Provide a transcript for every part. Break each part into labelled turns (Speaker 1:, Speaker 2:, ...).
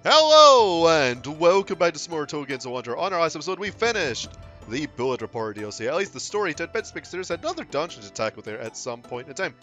Speaker 1: Hello and welcome back to some more Touhou Genso Wanderer. On our last episode, we finished the Bullet Report DLC. At least the story did bits because there's another dungeon to tackle there at some point in time.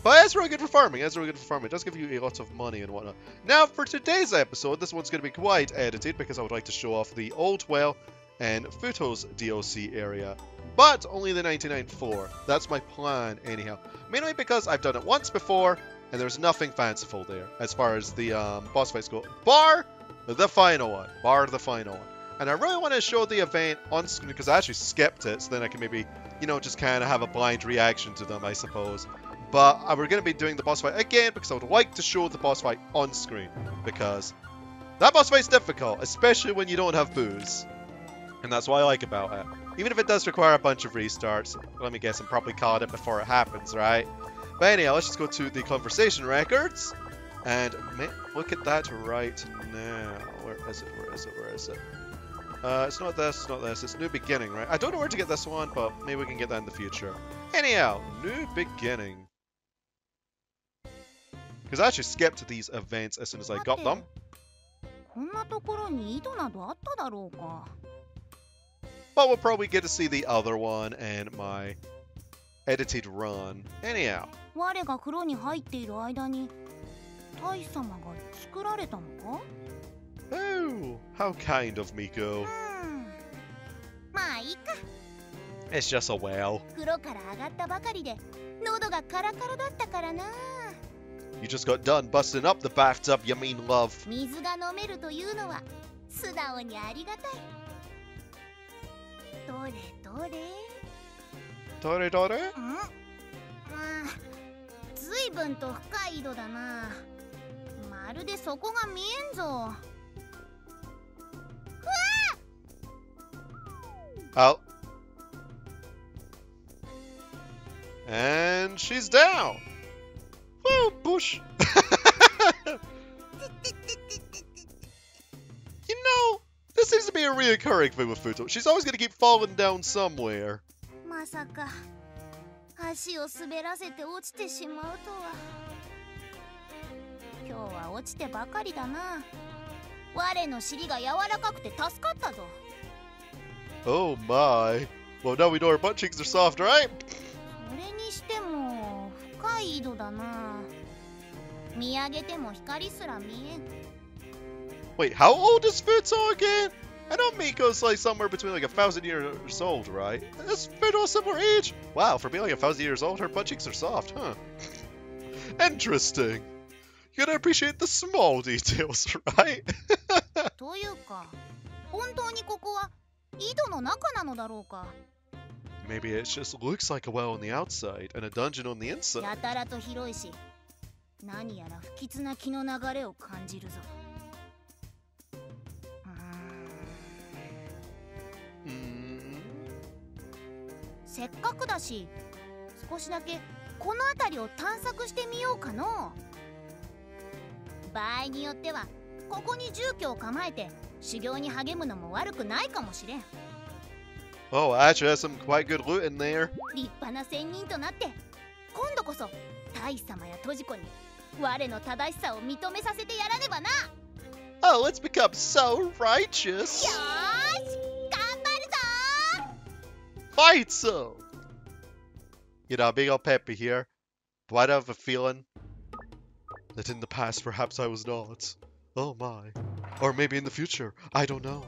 Speaker 1: But it's really good for farming. It does give you a lot of money and whatnot. Now, for today's episode, this one's going to be quite edited because I would like to show off the Old Well and Futo's DLC area. But only the 99.4. That's my plan, anyhow. Mainly because I've done it once before, and there's nothing fanciful there as far as the boss fights go. Bar the final one. And I really want to show the event on screen because I actually skipped it, so then I can maybe, just kind of have a blind reaction to them, I suppose. But we're going to be doing the boss fight again because I would like to show the boss fight on screen. Because that boss fight's difficult, especially when you don't have booze. And that's what I like about it. Even if it does require a bunch of restarts, let me guess, I'm probably caught it before it happens, right? But anyhow, let's just go to the conversation records. And look at that right now. Where is it? It's not this. It's New Beginning, right? I don't know where to get this one, but maybe we can get that in the future. Anyhow, New Beginning. Because I actually skipped these events as soon as I got them. But we'll probably get to see the other one in my edited run. Anyhow. Oh, how kind of Miko. It's just a well. You just got done busting up the bathtub, you mean, love. Dore? Oh. And she's down. Woo, bush. This seems to be a reoccurring thing with Futo. She's always going to keep falling down somewhere. Oh my. Well, now we know her butt cheeks are soft, right? Wait, how old is Futo again? I know Miko's like somewhere between like 1,000 years old, right? Is Futo a similar age? Wow, for being like 1,000 years old, her butt cheeks are soft, huh? Interesting. You gotta appreciate the small details, right? Maybe it just looks like a well on the outside and a dungeon on the inside. Oh, actually has some quite good loot in there. Oh, let's become so righteous. Fight so! Being all peppy here, but I have a feeling that in the past perhaps I was not. Oh my. Or maybe in the future. I don't know.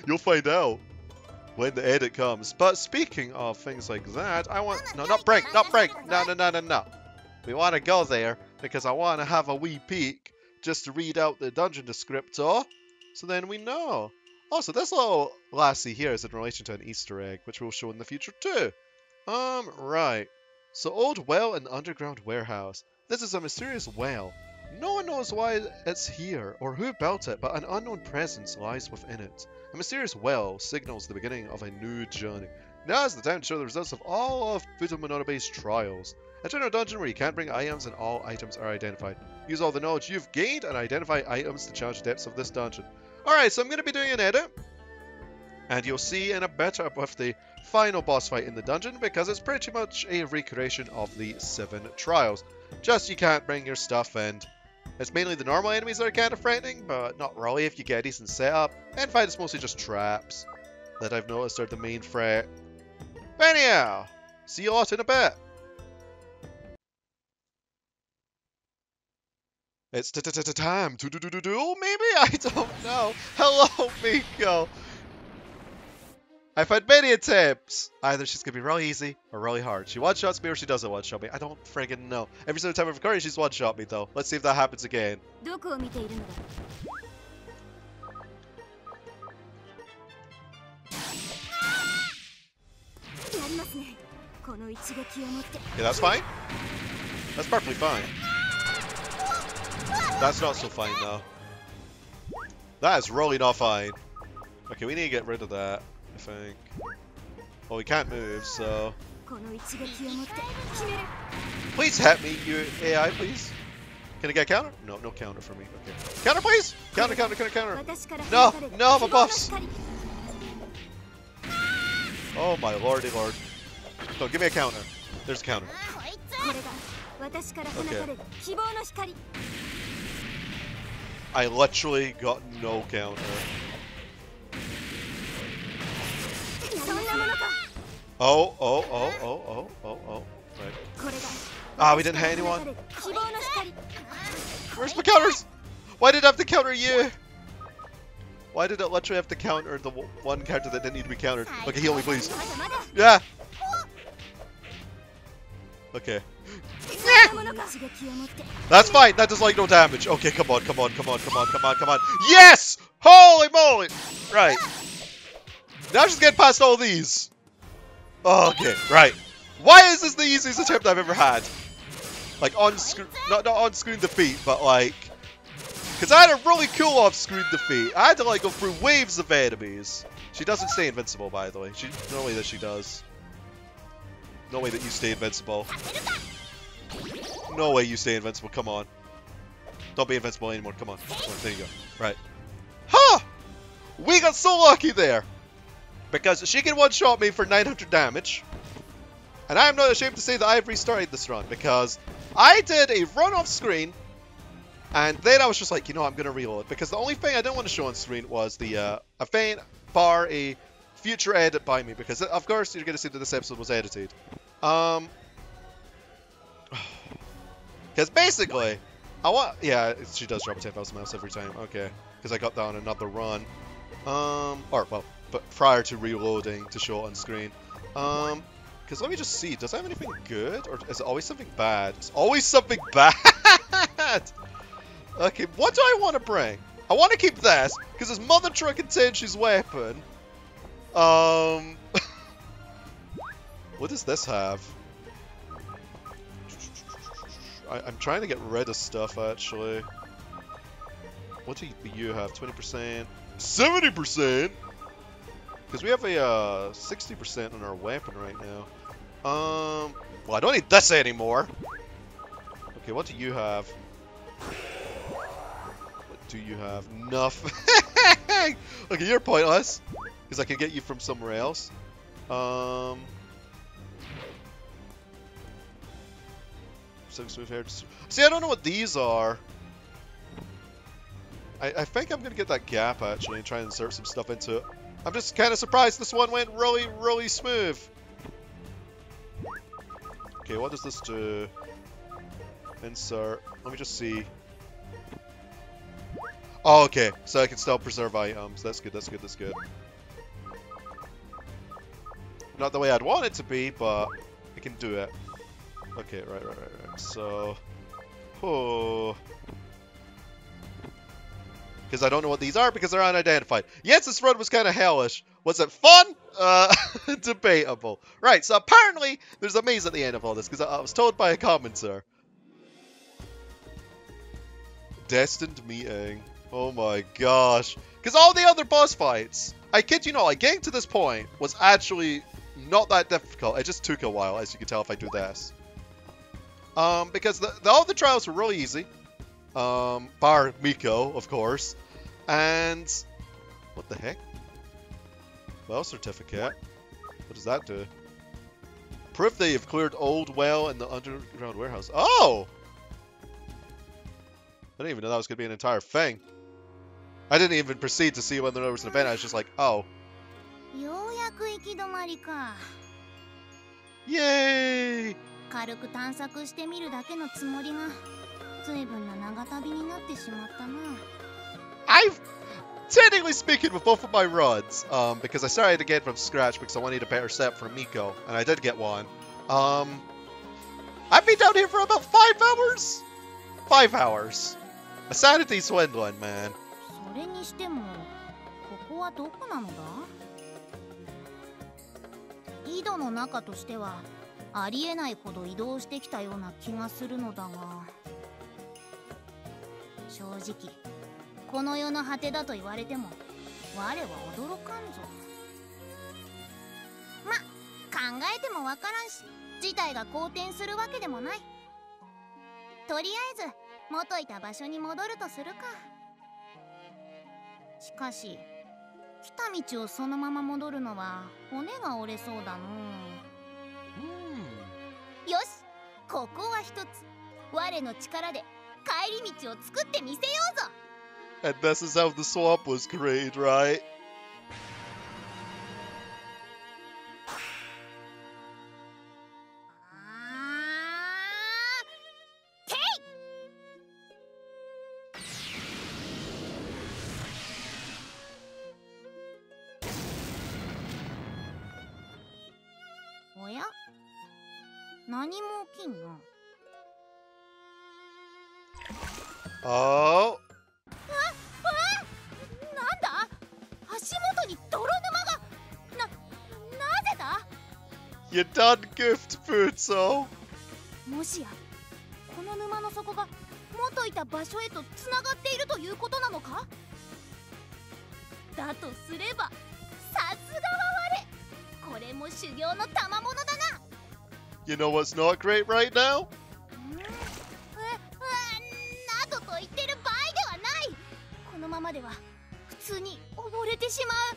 Speaker 1: You'll find out when the edit comes. But speaking of things like that, I want... No, not break! No. We want to go there because I want to have a wee peek just to read out the dungeon descriptor. So then we know. Also, this little lassie here is in relation to an Easter egg, which we'll show in the future too. Right. So, Old Well and Underground Warehouse. This is a mysterious well. No one knows why it's here or who built it, but an unknown presence lies within it. A mysterious well signals the beginning of a new journey. Now is the time to show the results of all of Futo Mononobe's trials. A general dungeon where you can't bring items and all items are identified. Use all the knowledge you've gained and identify items to challenge the depths of this dungeon. Alright, so I'm going to be doing an edit. And you'll see in a bit with the final boss fight in the dungeon, because it's pretty much a recreation of the 7 trials. Just you can't bring your stuff and It's mainly the normal enemies that are kind of frightening, but not really if you get a decent setup. In fact, it's mostly just traps that I've noticed are the main threat. But anyhow, see you lot in a bit. It's time to do maybe? I don't know. Hello, Miko. I've had many attempts. Either she's gonna be really easy or really hard. She one-shots me or she doesn't one-shot me. I don't friggin' know. Every single time I've recorded, she's one-shot me though. Let's see if that happens again. Yeah, that's fine. That's perfectly fine. That's not so fine though. That is really not fine. Okay, we need to get rid of that, I think. Well, we can't move, so... Please hit me, you AI, please. Can I get a counter? No, no counter for me. Okay. Counter, please! Counter, counter, counter, counter! No! No, my buffs! Oh my lordy lord. No, give me a counter. There's a counter. Okay. I literally got no counter. Oh. Right. Ah, we didn't hit anyone. Where's my counters? Why did I have to counter you? Why did it literally have to counter the one counter that didn't need to be countered? Okay, heal me, please. Yeah. Okay. That's fine. That does like no damage. Okay, come on. Yes! Holy moly! Right. Now just get past all these. Okay, right. Why is this the easiest attempt I've ever had? Like on screen, not on screen defeat, but like, because I had a really cool off screen defeat. I had to like go through waves of enemies. She doesn't stay invincible, by the way. No way that she does. No way that you stay invincible. No way you stay invincible. Come on. Don't be invincible anymore. Come on. There you go. Right. Ha! We got so lucky there. Because she can one-shot me for 900 damage. And I am not ashamed to say that I have restarted this run. Because I did a run off screen. And then I was just like, you know, I'm going to reload. Because the only thing I didn't want to show on screen was the a faint bar a future edit by me. Because, of course, you're going to see that this episode was edited. Because basically, I want... Yeah, she does drop a 10,000 mouse every time. Okay. Because I got that on another run. Well, but prior to reloading to show it on screen. Because let me just see. Does I have anything good? Or is it always something bad? It's always something bad! Okay, what do I want to bring? I want to keep this. Because it's Mother Truck and Tenshi's weapon. What does this have? I'm trying to get rid of stuff, actually. What do you have? 20%? 70%? Because we have a 60% on our weapon right now. Well, I don't need this anymore. Okay, what do you have? What do you have? Nothing. Okay, you're pointless. Because I can get you from somewhere else. See, I don't know what these are. I think I'm going to get that gap, actually, and try and insert some stuff into it. I'm just kind of surprised this one went really, really smooth. Okay, what does this do? Insert. Let me just see. Oh, okay. So I can still preserve items. That's good, that's good, that's good. Not the way I'd want it to be, but I can do it. Okay, right. So... Oh... Because I don't know what these are because they're unidentified. Yes, this run was kind of hellish. Was it fun? Debatable. Right, so apparently there's a maze at the end of all this because I was told by a commenter. Destined meeting. Oh my gosh. Because all the other boss fights, I kid you not, like getting to this point was actually not that difficult. It just took a while, as you can tell if I do this. Because all the trials were really easy. Bar Miko, of course. And... What the heck? Well certificate. What does that do? Proof that you've cleared old well in the underground warehouse. Oh! I didn't even know that was going to be an entire thing. I didn't even proceed to see whether there was an event. I was just like, oh.
Speaker 2: ようやく行き止まりか。
Speaker 1: Yay!
Speaker 2: 軽く探索してみるだけのつもりが随分な長旅になってしまったな。
Speaker 1: I've technically speaking with both of my runs, because I started again from scratch because I wanted a better set for Miko, and I did get one. I've been down here for about 5 hours? 5 hours. A sanity swindling, man.
Speaker 2: それにしてもここはどこなのだ？井戸の中としてはありえないほど移動してきたような気がするのだが、正直この世の果てだと言われても我は驚かんぞ。ま、考えてもわからんし事態が好転するわけでもない。とりあえず元いた場所に戻るとするか。しかし来た道をそのまま戻るのは骨が折れそうだの。よし、ここは一つ我の力で帰り道を作ってみせようぞ。
Speaker 1: And this is how the swamp was created, right?
Speaker 2: おや？何も起きんな。
Speaker 1: Oh.
Speaker 2: なんだ？足元に泥沼が。なぜだ？
Speaker 1: You done goofed, Futo.
Speaker 2: もしやこの沼の底が元いた場所へとつながっているということなのか？だとすればさすがは我。これも修行の賜物だな。
Speaker 1: You know what's not great right now?
Speaker 2: などと言ってる場合ではない。このままでは普通に溺れてしまう。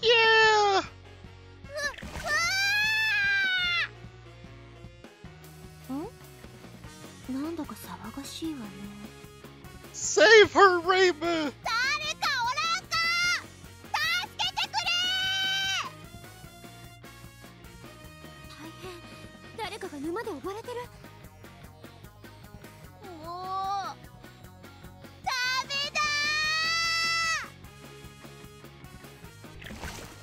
Speaker 1: Yeah!
Speaker 2: なんだか騒がしいわね。
Speaker 1: Save her, Reimu!
Speaker 2: 誰かおらんか！助けてくれ！大変。誰かが沼で溺れてる。もうダメだ！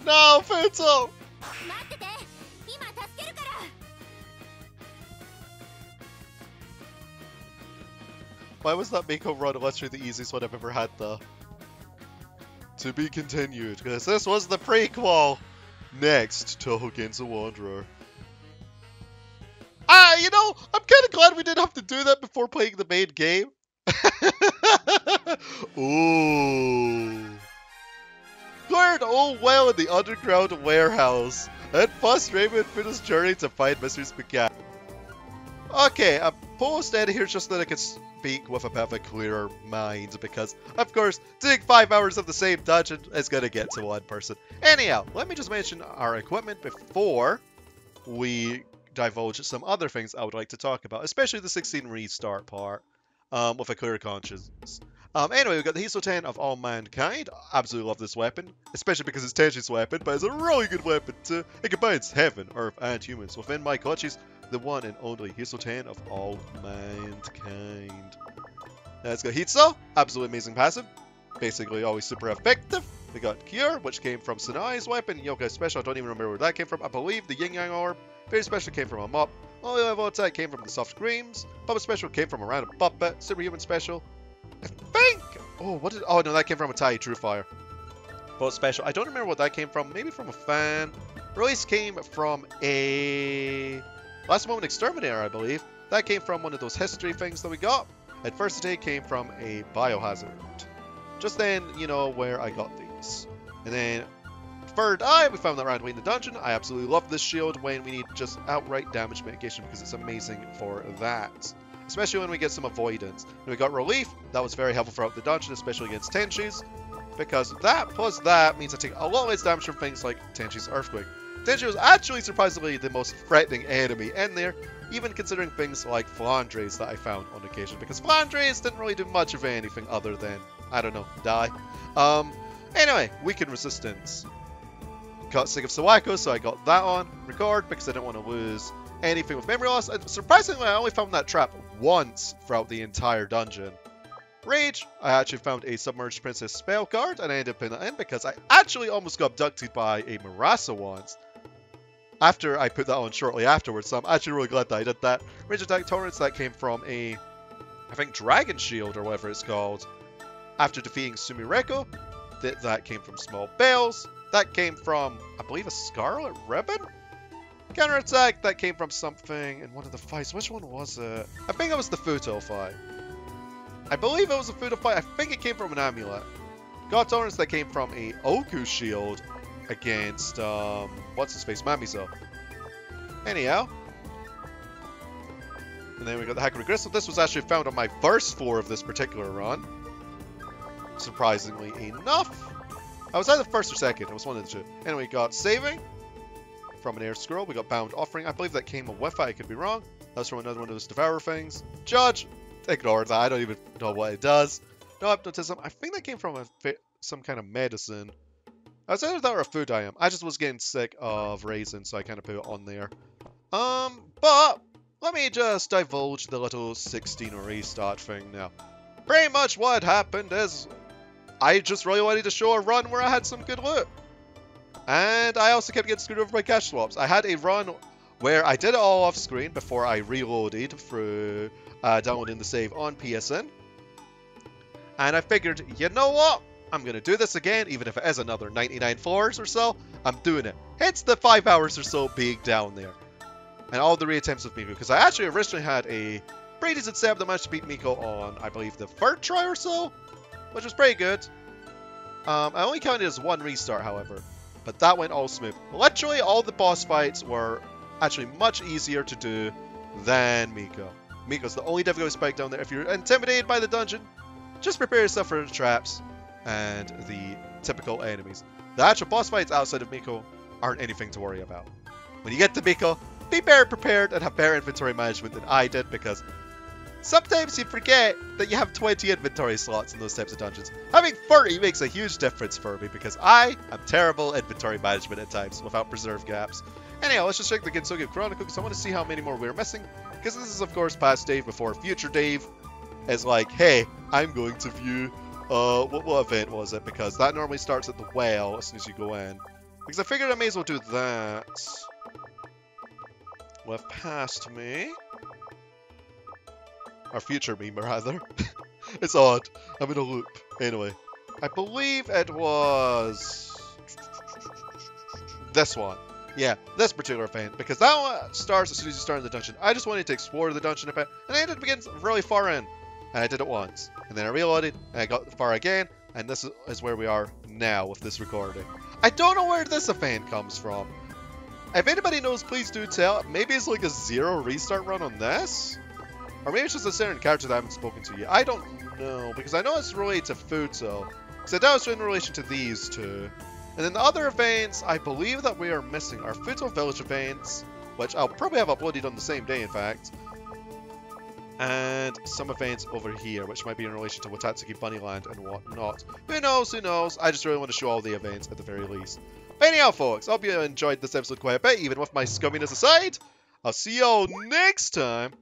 Speaker 1: No, Futo!
Speaker 2: 待ってて、今助けるから。
Speaker 1: Why was that Miko run literally the easiest one I've ever had, though? To be continued, because this was the prequel! Next, Touhou Genso Wanderer. You know, I'm kind of glad we didn't have to do that before playing the main game. Ooh. Learned all well in the underground warehouse, and first Reimu and Futo's journey to find mysteries began. Okay, I paused out here just so that I could speak with a bit of a clearer mind, because, of course, doing 5 hours of the same dungeon is going to get to one person. Anyhow, let me just mention our equipment before we divulge some other things I would like to talk about, especially the 16 restart part, with a clear conscience. Anyway, we've got the Hiso 10 of All Mankind. Absolutely love this weapon, especially because it's Tenchi's weapon, but it's a really good weapon too. It combines heaven, earth, and humans within my Kochi's, the one and only Hiso 10 of All Mankind. Let's go Hitsu, absolutely amazing passive, basically always super effective. We got Cure, which came from Sanai's weapon. Yokai Special, I don't even remember where that came from. I believe the Yin Yang Orb. Very Special came from a mop. Only level attack came from the soft screams. Puppet Special came from a random puppet. Superhuman Special, I think. Oh, what did? Oh no, that came from a Tai True Fire. Both Special. I don't remember what that came from. Maybe from a fan. Release came from a Last Moment Exterminator, I believe. That came from one of those history things that we got. Adversity came from a Biohazard. Just then, you know where I got these. And then Third Eye, we found that randomly in the dungeon. I absolutely love this shield when we need just outright damage mitigation because it's amazing for that. Especially when we get some avoidance. And we got Relief, that was very helpful throughout the dungeon, especially against Tenchi's. Because that plus that means I take a lot less damage from things like Tenchi's Earthquake. Denji was actually surprisingly the most threatening enemy in there, even considering things like Flandres that I found on occasion, because Flandres didn't really do much of anything other than, I don't know, die. Anyway, weakened resistance. Got sick of Sawako, so I got that on record because I didn't want to lose anything with memory loss. And surprisingly, I only found that trap once throughout the entire dungeon. Rage, I actually found a Submerged Princess spell card, and I ended up putting that in because I actually almost got abducted by a Marasa once. After I put that on shortly afterwards, so I'm actually really glad that I did that. Range attack tolerance, that came from a, I think, Dragon Shield or whatever it's called. After defeating Sumireko, that came from Small Bells. That came from, I believe, a Scarlet Ribbon? Counterattack, that came from something in one of the fights. Which one was it? I think it was the Futo fight. I believe it was a Futo fight. I think it came from an amulet. God tolerance, that came from a Oku shield against, what's his face? Mamizo. Anyhow. And then we got the Hakurei Crystal. This was actually found on my first floor of this particular run. Surprisingly enough. I was either first or second. It was one of the two. Anyway, we got Saving from an Air Scroll. We got Bound Offering. I believe that came with it. I could be wrong. That was from another one of those Devourer things. Judge. Ignore that. I don't even know what it does. No Hypnotism. I think that came from some kind of medicine. I was either that or a food item. I just was getting sick of Raisin, so I kind of put it on there. But let me just divulge the little 16 restart thing now. Pretty much what happened is I just really wanted to show a run where I had some good loot. And I also kept getting screwed over by cash swaps. I had a run where I did it all off screen before I reloaded through downloading the save on PSN. And I figured, you know what? I'm going to do this again, even if it is another 99 floors or so. I'm doing it. Hence the 5 hours or so being down there. And all the reattempts with Miko. Because I actually originally had a pretty decent setup that managed to beat Miko on, I believe, the third try or so. Which was pretty good. I only counted it as one restart, however. But that went all smooth. Literally, all the boss fights were actually much easier to do than Miko. Miko's the only difficulty spike down there. If you're intimidated by the dungeon, just prepare yourself for the traps and the typical enemies. The actual boss fights outside of Miko aren't anything to worry about. When you get to Miko, be better prepared and have better inventory management than I did, because sometimes you forget that you have 20 inventory slots in those types of dungeons. Having 30 makes a huge difference for me, because I am terrible at inventory management at times without preserve gaps. Anyhow, let's just check the Gensokyo Chronicle, because I want to see how many more we're missing. Because this is, of course, past Dave before future Dave is like, hey, I'm going to view, what event was it? Because that normally starts at the well as soon as you go in. Because I figured I may as well do that with past me. Or future me, rather. It's odd. I'm in a loop. Anyway, I believe it was this one. Yeah, this particular event, because that one starts as soon as you start in the dungeon. I just wanted to explore the dungeon a bit, and I ended up getting really far in. And I did it once. And then I reloaded, and I got far again, and this is where we are now with this recording. I don't know where this event comes from. If anybody knows, please do tell. Maybe it's like a 0 restart run on this? Or maybe it's just a certain character that I haven't spoken to yet. I don't know, because I know it's related to Futo. Because I doubt it's in relation to these two. And then the other events, I believe that we are missing are Futo Village events, which I'll probably have uploaded on the same day, in fact. And some events over here, which might be in relation to Watatsuki Bunnyland and whatnot. Who knows, who knows? I just really want to show all the events at the very least. But anyhow, folks, I hope you enjoyed this episode quite a bit, even with my scumminess aside. I'll see y'all next time.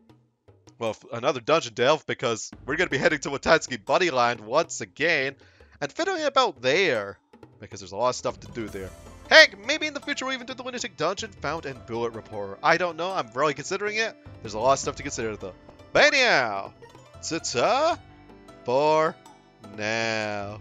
Speaker 1: Well, another dungeon delve, because we're going to be heading to Watatsuki Bunnyland once again. And fiddling about there, because there's a lot of stuff to do there. Heck, maybe in the future we'll even do the Lunatic Dungeon found in Bullet Reporter. I don't know, I'm really considering it. There's a lot of stuff to consider though. But anyhow, ta-ta for now.